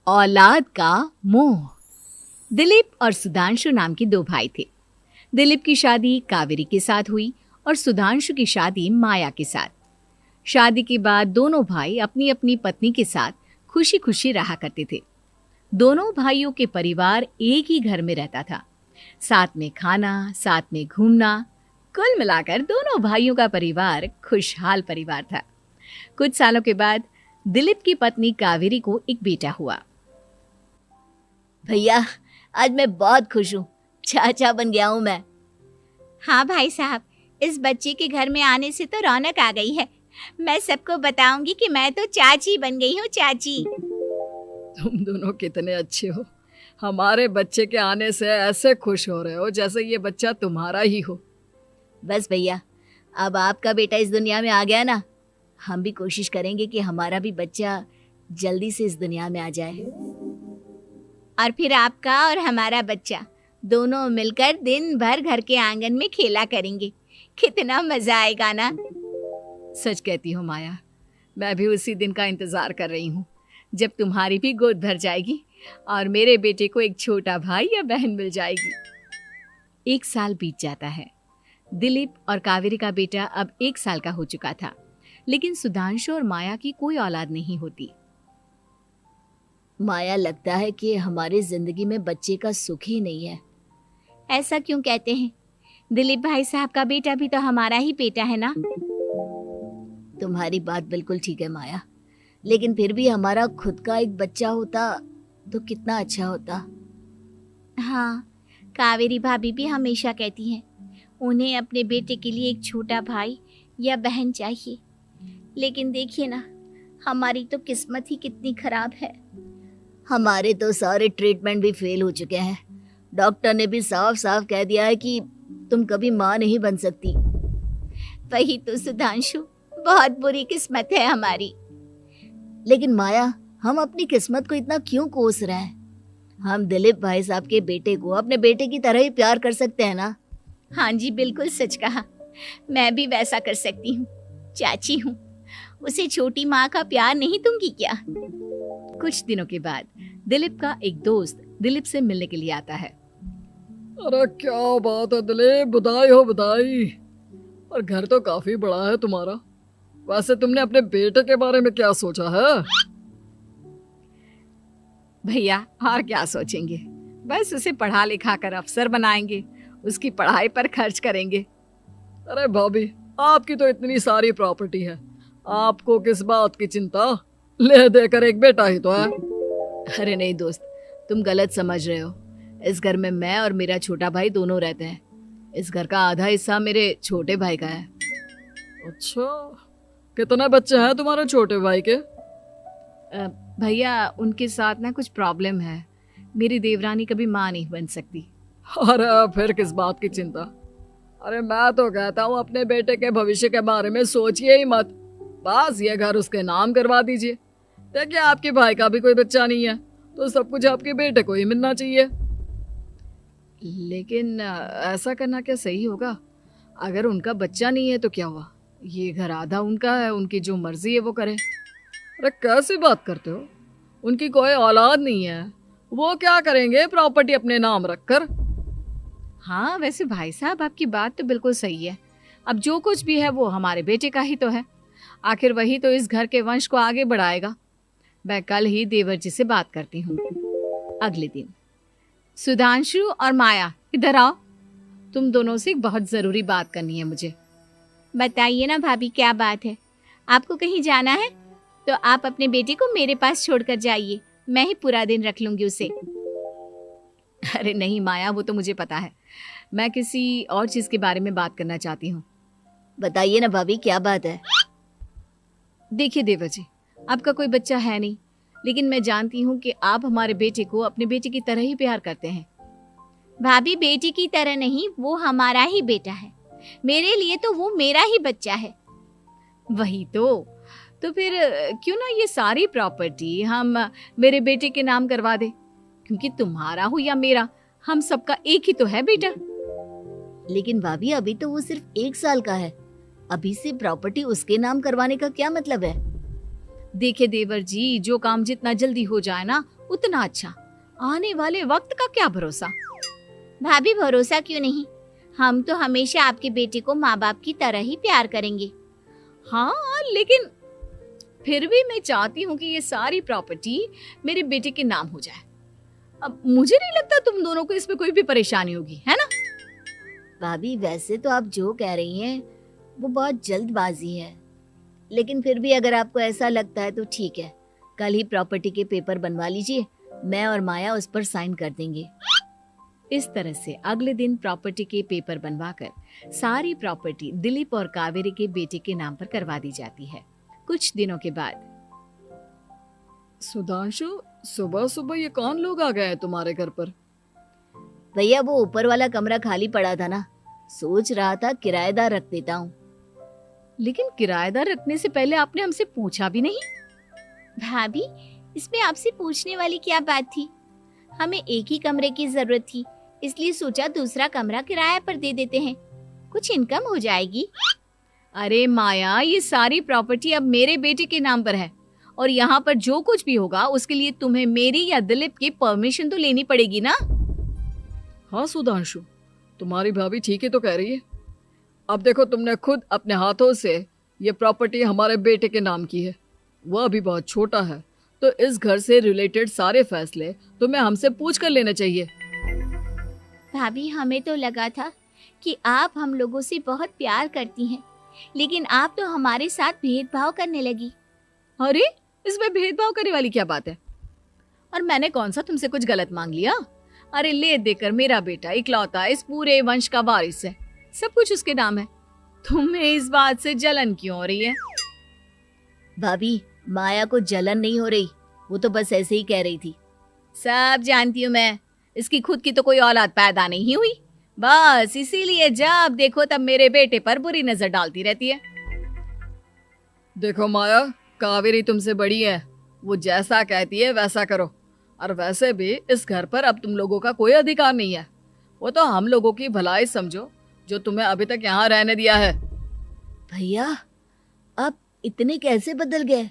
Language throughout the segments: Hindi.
औलाद का मोह। दिलीप और सुधांशु नाम के दो भाई थे। दिलीप की शादी कावेरी के साथ हुई और सुधांशु की शादी माया के साथ। शादी के बाद दोनों भाई अपनी अपनी पत्नी के साथ खुशी खुशी रहा करते थे। दोनों भाइयों के परिवार एक ही घर में रहता था। साथ में खाना, साथ में घूमना, कुल मिलाकर दोनों भाइयों का परिवार खुशहाल परिवार था। कुछ सालों के बाद दिलीप की पत्नी कावेरी को एक बेटा हुआ। भैया, आज मैं बहुत खुश हूँ। चाचा बन गया हूँ मैं। हाँ भाई साहब, इस बच्चे के घर में आने से तो रौनक आ गई है। मैं सबको बताऊंगी कि मैं तो चाची बन गई हूँ, चाची। तुम दोनों कितने अच्छे हो। हमारे बच्चे के आने से ऐसे खुश हो रहे हो जैसे ये बच्चा तुम्हारा ही हो। बस भैया, अब आपका बेटा इस दुनिया में आ गया ना, हम भी कोशिश करेंगे कि हमारा भी बच्चा जल्दी से इस दुनिया में आ जाए। और फिर आपका और हमारा बच्चा दोनों मिलकर दिन भर घर के आंगन में खेला करेंगे। कितना मजा आएगा ना। सच कहती हूँ माया, मैं भी उसी दिन का इंतजार कर रही हूँ जब तुम्हारी भी गोद भर जाएगी और मेरे बेटे को एक छोटा भाई या बहन मिल जाएगी। 1 साल बीत जाता है। दिलीप और कावेरी का बेटा अब 1 साल का हो चुका था, लेकिन सुधांशु और माया की कोई औलाद नहीं होती। माया, लगता है कि हमारी जिंदगी में बच्चे का सुख ही नहीं है। ऐसा क्यों कहते हैं? दिलीप भाई साहब का बेटा भी तो हमारा ही बेटा है ना। तुम्हारी बात बिल्कुल ठीक है माया, लेकिन फिर भी हमारा खुद का एक बच्चा होता तो कितना अच्छा होता। हाँ, कावेरी भाभी भी हमेशा कहती हैं उन्हें अपने बेटे के लिए एक छोटा भाई या बहन चाहिए। लेकिन देखिए ना, हमारी तो किस्मत ही कितनी खराब है। हमारे तो सारे ट्रीटमेंट भी फेल हो चुके हैं। डॉक्टर ने भी साफ साफ कह दिया है कि तुम कभी माँ नहीं बन सकती। वही तो सुधांशु, बहुत बुरी किस्मत है हमारी। लेकिन माया, हम अपनी किस्मत को इतना क्यों कोस रहे हैं? हम दिलीप भाई साहब के बेटे को अपने बेटे की तरह ही प्यार कर सकते हैं ना। हाँ जी, बिल्कुल सच कहा। मैं भी वैसा कर सकती हूँ। चाची हूँ, उसे छोटी माँ का प्यार नहीं दूंगी क्या? कुछ दिनों के बाद दिलीप का एक दोस्त दिलीप से मिलने के लिए आता है। अरे क्या बात है दिलीप, बधाई हो बधाई। और घर तो काफी बड़ा है तुम्हारा। वैसे तुमने अपने बेटे के बारे में क्या सोचा है? भैया, और क्या सोचेंगे, बस उसे पढ़ा लिखा कर अफसर बनाएंगे, उसकी पढ़ाई पर खर्च करेंगे। अरे भाभी, आपकी तो इतनी सारी प्रॉपर्टी है, आपको किस बात की चिंता? ले देकर एक बेटा ही तो है। अरे नहीं दोस्त, तुम गलत समझ रहे हो। इस घर में मैं और मेरा छोटा भाई दोनों रहते हैं। इस घर का आधा हिस्सा मेरे छोटे भाई का है। अच्छा, कितने बच्चे हैं तुम्हारे छोटे भाई के? भैया, उनके साथ ना कुछ प्रॉब्लम है। मेरी देवरानी कभी माँ नहीं बन सकती। अरे फिर किस बात की चिंता? अरे मैं तो कहता हूँ अपने बेटे के भविष्य के बारे में सोचिए ही मत। बस ये घर उसके नाम करवा दीजिए। देखिए, आपके भाई का भी कोई बच्चा नहीं है तो सब कुछ आपके बेटे को ही मिलना चाहिए। लेकिन ऐसा करना क्या सही होगा? अगर उनका बच्चा नहीं है तो क्या हुआ? ये घर आधा उनका है, उनकी जो मर्जी है वो करे। अरे कैसी बात करते हो? उनकी कोई औलाद नहीं है, वो क्या करेंगे प्रॉपर्टी अपने नाम रखकर? हाँ, वैसे भाई साहब, आपकी बात तो बिल्कुल सही है। अब जो कुछ भी है वो हमारे बेटे का ही तो है। आखिर वही तो इस घर के वंश को आगे बढ़ाएगा। मैं कल ही देवर जी से बात करती हूँ। अगले दिन सुधांशु और माया, इधर आओ। तुम दोनों से एक बहुत जरूरी बात करनी है मुझे। बताइए ना भाभी, क्या बात है? आपको कहीं जाना है तो आप अपने बेटे को मेरे पास छोड़कर जाइए। मैं ही पूरा दिन रख लूंगी उसे। अरे नहीं माया, वो तो मुझे पता है। मैं किसी और चीज के बारे में बात करना चाहती हूँ। बताइए ना भाभी, क्या बात है? देखिए देवर जी, आपका कोई बच्चा है नहीं, लेकिन मैं जानती हूँ कि आप हमारे बेटे को अपने बेटे की तरह ही प्यार करते हैं। भाभी, बेटी की तरह नहीं, वो हमारा ही बेटा है। मेरे लिए तो वो मेरा ही बच्चा है। वही तो फिर क्यों ना ये सारी प्रॉपर्टी हम मेरे बेटे के नाम करवा दे, क्योंकि तुम्हारा हो या मेरा, हम सबका एक ही तो है बेटा। लेकिन भाभी, अभी तो वो सिर्फ 1 साल का है। अभी से प्रॉपर्टी उसके नाम करवाने का क्या मतलब है? देखिए देवर जी, जो काम जितना जल्दी हो जाए ना, उतना अच्छा। आने वाले वक्त का क्या भरोसा। भाभी भरोसा क्यों नहीं, हम तो हमेशा आपके बेटे को माँ बाप की तरह ही प्यार करेंगे। हाँ, लेकिन फिर भी मैं चाहती हूँ कि ये सारी प्रॉपर्टी मेरे बेटे के नाम हो जाए। अब मुझे नहीं लगता तुम दोनों को इसमें कोई भी परेशानी होगी, है ना? भाभी वैसे तो आप जो कह रही हैं वो बहुत जल्दबाजी है, लेकिन फिर भी अगर आपको ऐसा लगता है तो ठीक है, कल ही प्रॉपर्टी के पेपर बनवा लीजिए, मैं और माया उस पर साइन कर देंगे। इस तरह से अगले दिन प्रॉपर्टी के पेपर बनवाकर सारी प्रॉपर्टी दिलीप और कावेरी के बेटे के नाम पर करवा दी जाती है। कुछ दिनों के बाद सुधांशु, सुबह सुबह ये कौन लोग आ गए हैं तुम्हारे घर पर? भैया वो ऊपर वाला कमरा खाली पड़ा था ना, सोच रहा था किराएदार रख देता हूँ। लेकिन किराएदार रखने से पहले आपने हमसे पूछा भी नहीं। भाभी इसमें आपसे पूछने वाली क्या बात थी, हमें एक ही कमरे की जरूरत थी, इसलिए सोचा दूसरा कमरा किराए पर दे देते हैं, कुछ इनकम हो जाएगी। अरे माया, ये सारी प्रॉपर्टी अब मेरे बेटे के नाम पर है और यहाँ पर जो कुछ भी होगा उसके लिए तुम्हें मेरी या दिलीप की परमिशन तो लेनी पड़ेगी ना। हाँ सुधांशु, तुम्हारी भाभी ठीक ही तो कह रही है। अब देखो, तुमने खुद अपने हाथों से ये प्रॉपर्टी हमारे बेटे के नाम की है, वह अभी बहुत छोटा है, तो इस घर से रिलेटेड सारे फैसले तुम्हें हमसे पूछ कर लेने चाहिए। भाभी हमें तो लगा था कि आप हम लोगों से बहुत प्यार करती हैं, लेकिन आप तो हमारे साथ भेदभाव करने लगी। अरे, इसमें भेदभाव करने वाली क्या बात है? और मैंने कौन सा तुमसे कुछ गलत मांग लिया? अरे ले देकर मेरा बेटा इकलौता इस पूरे वंश का वारिस है, सब कुछ उसके नाम है। तुम्हें इस बात से जलन क्यों हो रही है? भाभी माया को जलन नहीं हो रही, वो तो बस ऐसे ही कह रही थी। सब जानती हूँ मैं, इसकी खुद की तो कोई औलाद पैदा नहीं हुई, बस इसीलिए जब देखो तब मेरे बेटे पर बुरी नजर डालती रहती है। देखो माया, कावेरी तुमसे बड़ी है, वो जैसा कहती है वैसा करो। और वैसे भी इस घर पर अब तुम लोगों का कोई अधिकार नहीं है, वो तो हम लोगों की भलाई समझो जो तुम्हें अभी तक यहाँ रहने दिया है। भैया आप इतने कैसे बदल गए?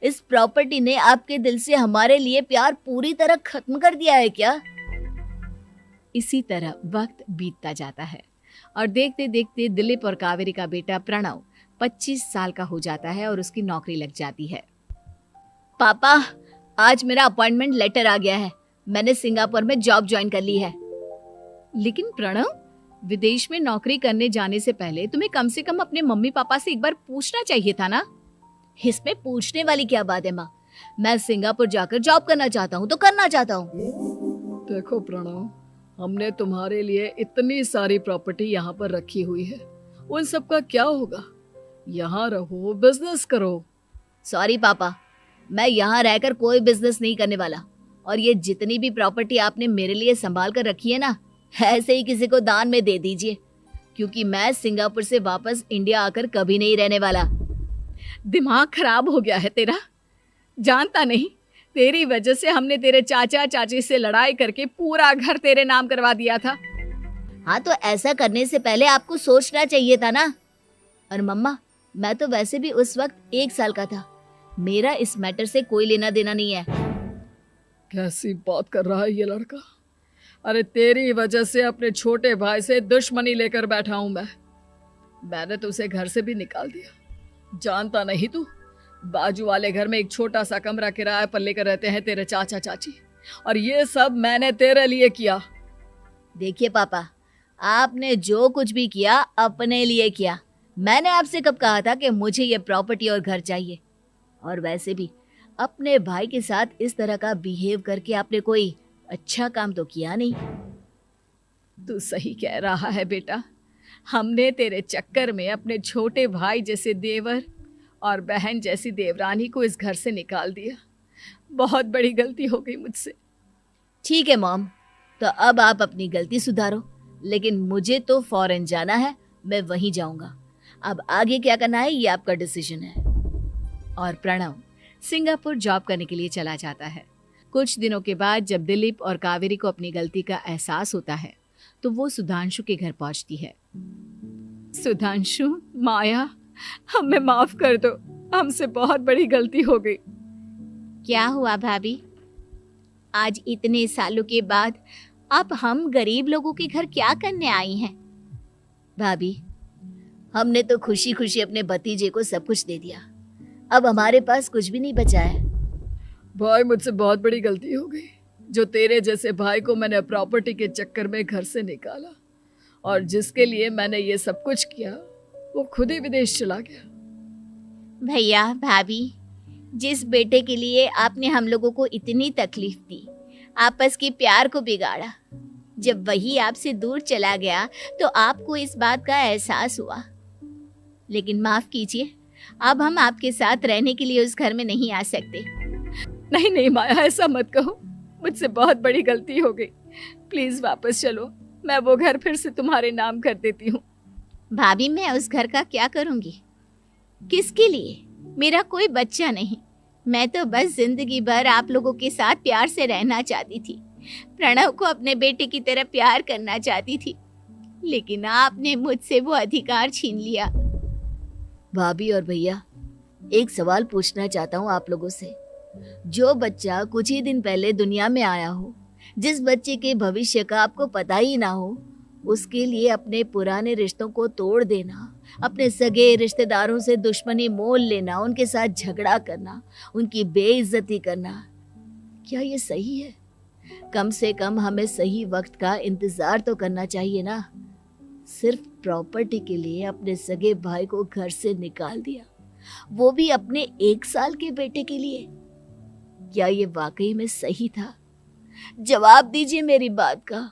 इस प्रॉपर्टी ने आपके दिल से हमारे लिए प्यार पूरी तरह खत्म कर दिया है क्या? इसी तरह वक्त बीतता जाता है और देखते देखते दिलीप और कावेरी का बेटा प्रणव 25 साल का हो जाता है और उसकी नौकरी लग जाती है। पापा आज मेरा अपॉइंटमेंट लेटर आ गया है, मैंने सिंगापुर में जॉब ज्वाइन कर ली है। लेकिन प्रणव, विदेश में नौकरी करने जाने से पहले तुम्हें कम से कम अपने मम्मी पापा से एक बार पूछना चाहिए था ना। इसमें पूछने वाली क्या बात है माँ, मैं सिंगापुर जाकर जॉब करना चाहता हूँ तो करना चाहता हूँ। देखो प्रणव, हमने तुम्हारे लिए इतनी सारी प्रॉपर्टी यहाँ पर रखी हुई है, उन सब का क्या होगा? यहाँ रहो, बिजनेस करो। सॉरी पापा, मैं यहाँ रहकर कोई बिजनेस नहीं करने वाला, और ये जितनी भी प्रॉपर्टी आपने मेरे लिए संभाल कर रखी है ना, ऐसे ही किसी को दान में दे दीजिए, क्योंकि मैं सिंगापुर से वापस इंडिया आकर कभी नहीं रहने वाला। दिमाग खराब हो गया है तेरा, जानता नहीं तेरी वजह से हमने तेरे चाचा चाची से लड़ाई करके पूरा घर तेरे नाम करवा दिया था। हाँ तो ऐसा करने से पहले आपको सोचना चाहिए था ना। और मम्मा, मैं तो वैसे भी उस वक्त 1 साल का था, मेरा इस मैटर से कोई लेना देना नहीं है। कैसी बात कर रहा है ये लड़का? अरे तेरी वजह से अपने छोटे भाई से दुश्मनी लेकर बैठा हूं मैंने तो उसे घर से भी निकाल दिया। जानता नहीं तू, बाजू वाले घर में एक छोटा सा कमरा किराए पर लेकर रहते हैं तेरे चाचा चाची, और ये सब मैंने तेरे लिए किया। देखिए पापा, आपने जो कुछ भी किया अपने लिए किया। मैंने आपसे कब कहा था कि मुझे ये प्रॉपर्टी और घर चाहिए? और वैसे भी अपने भाई के साथ इस तरह का बिहेव करके आपने कोई अच्छा काम तो किया नहीं। तू सही कह रहा है बेटा, हमने तेरे चक्कर में अपने छोटे भाई जैसे देवर और बहन जैसी देवरानी को इस घर से निकाल दिया। बहुत बड़ी गलती हो गई मुझसे। ठीक है मॉम, तो अब आप अपनी गलती सुधारो, लेकिन मुझे तो फॉरेन जाना है, मैं वहीं जाऊंगा। अब आगे क्या करना है ये आपका डिसीजन है। और प्रणव सिंगापुर जॉब करने के लिए चला जाता है। कुछ दिनों के बाद जब दिलीप और कावेरी को अपनी गलती का एहसास होता है तो वो सुधांशु के घर पहुंचती है। सुधांशु, माया, हमें माफ कर दो, हमसे बहुत बड़ी गलती हो गई। क्या हुआ भाभी? आज इतने सालों के बाद अब हम गरीब लोगों के घर क्या करने आई हैं? भाभी, हमने तो खुशी खुशी अपने भतीजे को सब कुछ दे दिया, अब हमारे पास कुछ भी नहीं बचा है। भाई मुझसे बहुत बड़ी गलती हो गई, जो तेरे जैसे भाई को मैंने प्रॉपर्टी के चक्कर में घर से निकाला, और जिसके लिए मैंने ये सब कुछ किया वो खुद ही विदेश चला गया। भैया भाभी, जिस बेटे के लिए आपने हम लोगों को इतनी तकलीफ दी, आपस के प्यार को बिगाड़ा, जब वही आपसे दूर चला गया तो आपको इस बात का एहसास हुआ। लेकिन माफ कीजिए, अब हम आपके साथ रहने के लिए उस घर में नहीं आ सकते। नहीं नहीं माया, ऐसा मत कहो, मुझसे बहुत बड़ी गलती हो गई, प्लीज वापस चलो, मैं वो घर फिर से तुम्हारे नाम कर देती हूँ। भाभी, मैं उस घर का क्या करूंगी? किसके लिए? मेरा कोई बच्चा नहीं, मैं तो बस जिंदगी भर आप लोगों के साथ प्यार से रहना चाहती थी, प्रणव को अपने बेटे की तरह प्यार करना चाहती थी, लेकिन आपने मुझसे वो अधिकार छीन लिया। भाभी और भैया, एक सवाल पूछना चाहता हूँ आप लोगों से। जो बच्चा कुछ ही दिन पहले दुनिया में आया हो, जिस बच्चे के भविष्य का आपको पता ही ना हो, उसके लिए अपने पुराने रिश्तों को तोड़ देना, अपने सगे रिश्तेदारों से दुश्मनी मोल लेना, उनके साथ झगड़ा करना, उनकी बेइज्जती करना, क्या ये सही है? कम से कम हमें सही वक्त का इंतजार तो करना चाहिए ना। सिर्फ प्रॉपर्टी के लिए अपने सगे भाई को घर से निकाल दिया, वो भी अपने 1 साल के बेटे के लिए। क्या ये वाकई में सही था? जवाब दीजिए मेरी बात का।